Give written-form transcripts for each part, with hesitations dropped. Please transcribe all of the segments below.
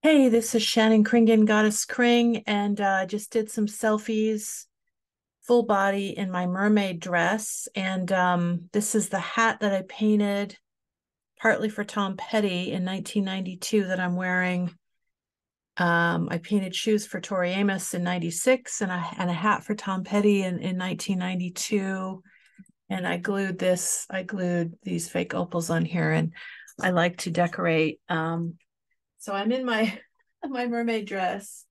Hey, this is Shannon Kringen, Goddess Kring, and just did some selfies, full body in my mermaid dress. And this is the hat that I painted partly for Tom Petty in 1992 that I'm wearing. I painted shoes for Tori Amos in 96 and a hat for Tom Petty in 1992. And I glued these fake opals on here, and I like to decorate. So I'm in my my mermaid dress,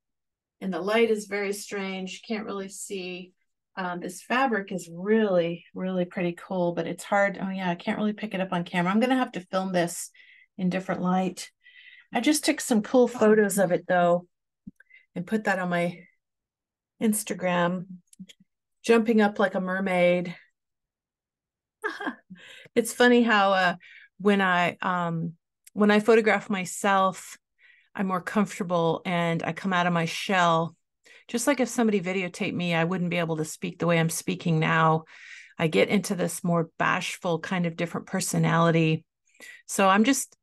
and the light is very strange. Can't really see. This fabric is really, really pretty cool, but it's hard. Oh yeah, I can't really pick it up on camera. I'm gonna have to film this in different light. I just took some cool photos of it though, and put that on my Instagram, jumping up like a mermaid. It's funny how when I um when I photograph myself, I'm more comfortable and I come out of my shell. Just like if somebody videotaped me, I wouldn't be able to speak the way I'm speaking now. I get into this more bashful kind of different personality. So I'm just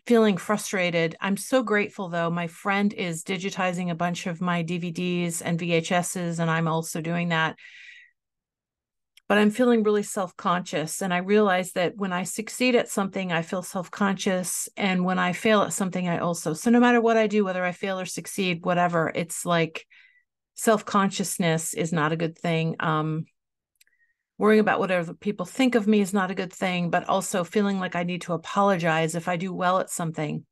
feeling frustrated. I'm so grateful though. My friend is digitizing a bunch of my DVDs and VHSs, and I'm also doing that. But I'm feeling really self-conscious. And I realize that when I succeed at something, I feel self-conscious. And when I fail at something, I also, so no matter what I do, whether I fail or succeed, whatever, it's like self-consciousness is not a good thing. Worrying about whatever people think of me is not a good thing, but also feeling like I need to apologize if I do well at something.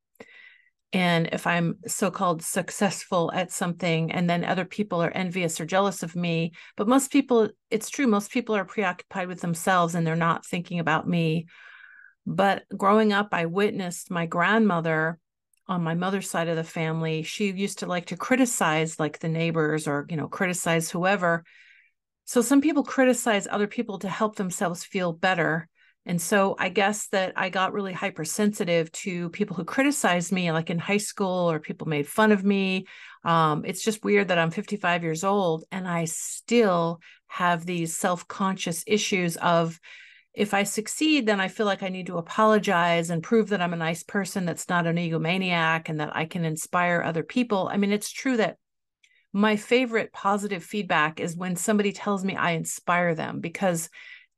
And if I'm so-called successful at something, and then other people are envious or jealous of me. But most people, it's true, most people are preoccupied with themselves and they're not thinking about me. But growing up, I witnessed my grandmother on my mother's side of the family. She used to like to criticize like the neighbors or, criticize whoever. So some people criticize other people to help themselves feel better. And so I guess that I got really hypersensitive to people who criticized me, like in high school, or people made fun of me. It's just weird that I'm 55 years old and I still have these self-conscious issues of, if I succeed, then I feel like I need to apologize and prove that I'm a nice person that's not an egomaniac and that I can inspire other people. I mean, it's true that my favorite positive feedback is when somebody tells me I inspire them, because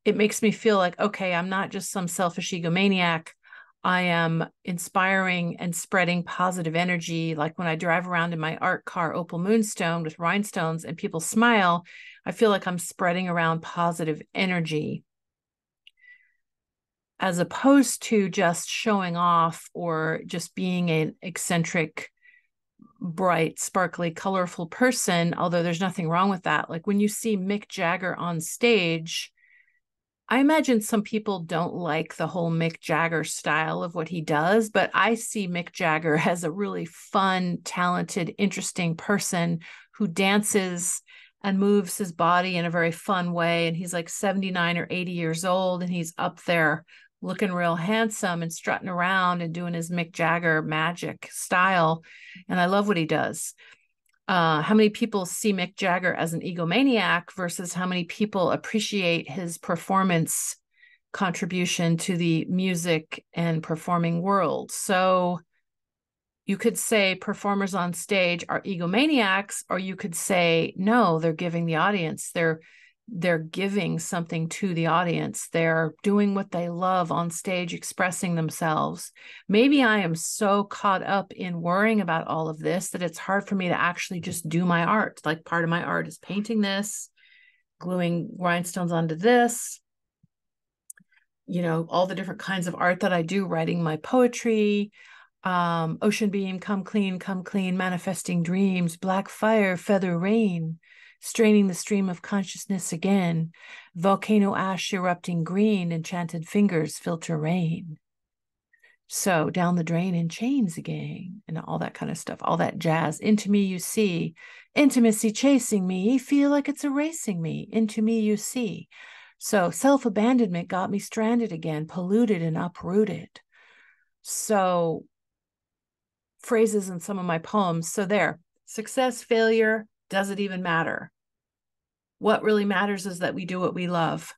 it makes me feel like, okay, I'm not just some selfish egomaniac. I am inspiring and spreading positive energy. Like when I drive around in my art car, Opal Moonstone, with rhinestones, and people smile, I feel like I'm spreading around positive energy, as opposed to just showing off or just being an eccentric, bright, sparkly, colorful person, although there's nothing wrong with that. Like when you see Mick Jagger on stage, I imagine some people don't like the whole Mick Jagger style of what he does, but I see Mick Jagger as a really fun, talented, interesting person who dances and moves his body in a very fun way. And he's like 79 or 80 years old, and he's up there looking real handsome and strutting around and doing his Mick Jagger magic style. And I love what he does. How many people see Mick Jagger as an egomaniac versus how many people appreciate his performance contribution to the music and performing world. So you could say performers on stage are egomaniacs, or you could say no, they're giving the audience, they're giving something to the audience. They're doing what they love on stage, expressing themselves. Maybe I am so caught up in worrying about all of this that it's hard for me to actually just do my art. Like part of my art is painting this, gluing rhinestones onto this, all the different kinds of art that I do, writing my poetry, ocean beam, come clean, manifesting dreams, black fire, feather rain, straining the stream of consciousness again, volcano ash erupting green, enchanted fingers filter rain. So down the drain in chains again, and all that kind of stuff, all that jazz. Into me you see, intimacy chasing me, feel like it's erasing me. Into me you see. So self-abandonment got me stranded again, polluted and uprooted. So phrases in some of my poems. So there, success, failure, does it even matter? What really matters is that we do what we love.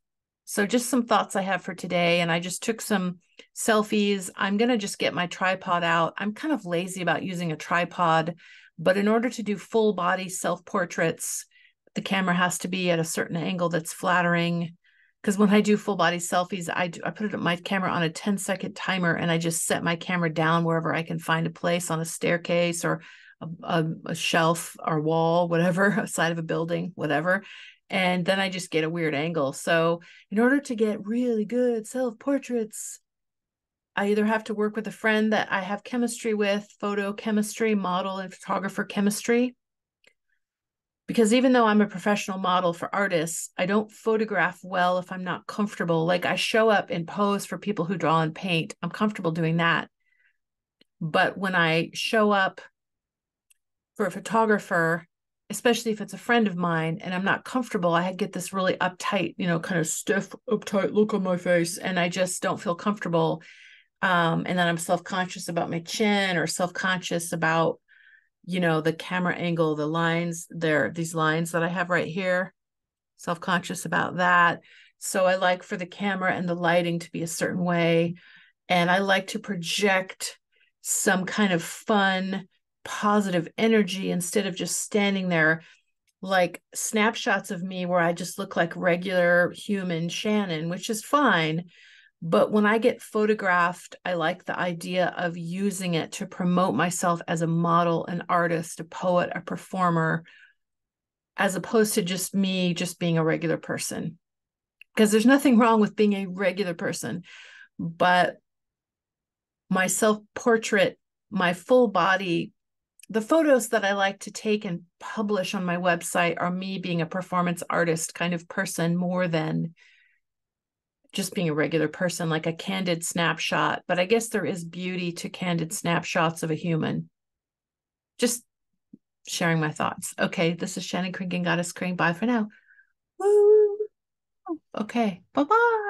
So just some thoughts I have for today. And I just took some selfies. I'm going to just get my tripod out. I'm kind of lazy about using a tripod, but in order to do full body self-portraits, the camera has to be at a certain angle that's flattering. Because when I do full body selfies, I put my camera on a 10-second timer and I just set my camera down wherever I can find a place on a staircase or a shelf or wall, whatever, a side of a building, whatever. And then I just get a weird angle. So in order to get really good self-portraits, I either have to work with a friend that I have chemistry with, photo chemistry, model and photographer chemistry. Because even though I'm a professional model for artists, I don't photograph well if I'm not comfortable. Like I show up and pose for people who draw and paint. I'm comfortable doing that. But when I show up for a photographer, especially if it's a friend of mine and I'm not comfortable, I get this really uptight, kind of stiff, uptight look on my face, and I just don't feel comfortable. And then I'm self-conscious about my chin or self-conscious about, the camera angle, the lines there, these lines that I have right here, self-conscious about that. So I like for the camera and the lighting to be a certain way. And I like to project some kind of fun, positive energy instead of just standing there like snapshots of me where I just look like regular human Shannon, which is fine. But when I get photographed, I like the idea of using it to promote myself as a model, an artist, a poet, a performer, as opposed to just me just being a regular person. Because there's nothing wrong with being a regular person, but my self-portrait, my full body, the photos that I like to take and publish on my website are me being a performance artist kind of person more than just being a regular person, like a candid snapshot. But I guess there is beauty to candid snapshots of a human. Just sharing my thoughts. Okay, this is Shannon Kringen, Goddess Kring. Bye for now. Woo! Okay, bye-bye.